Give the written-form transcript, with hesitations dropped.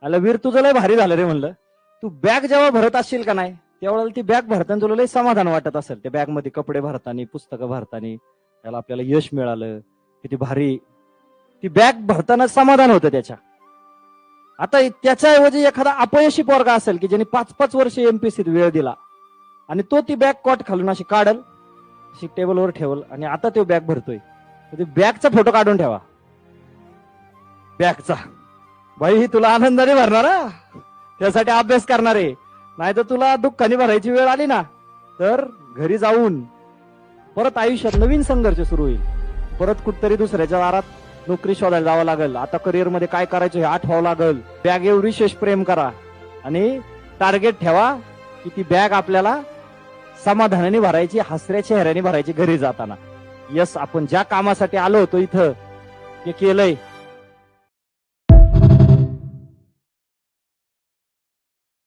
आला वीर तुझं लय भारी झालं रे म्हणलं. तू बॅग जेव्हा भरत असशील का नाही त्यावेळेला ती बॅग भरताना तुला लय समाधान वाटत असेल. त्या बॅग मध्ये कपडे भरताना पुस्तकं भरताना त्याला आपल्याला यश मिळालं किती भारी. ती बॅग भरताना समाधान होतं त्याच्या. आता त्याच्याऐवजी एखादा अपयशी पोरगा असेल की ज्यांनी 5-5 वर्ष एमपीसीत वेळ दिला आणि तो ती बॅग कॉट घालून अशी काढल अशी टेबलवर ठेवल आणि आता तो बॅग भरतोय तर बॅगचा फोटो काढून ठेवा. बॅगचा भाई ही तुला आनंदाने भरणार हा. त्यासाठी अभ्यास करणार आहे. नाही तर तुला दुःखाने भरायची वेळ आली ना तर घरी जाऊन परत आयुष्यात नवीन संघर्ष सुरू होईल. परत कुठतरी दुसऱ्याच्या दारात नोकरी शोधायला जावं लागेल. आता करिअर मध्ये काय करायचं हे आठवावं लागेल. बॅगेवर विशेष प्रेम करा आणि टार्गेट ठेवा की ती बॅग आपल्याला समाधानाने भरायची, हसऱ्या चेहऱ्याने भरायची घरी जाताना. यस आपण ज्या कामासाठी आलो होतो इथं ते केलंय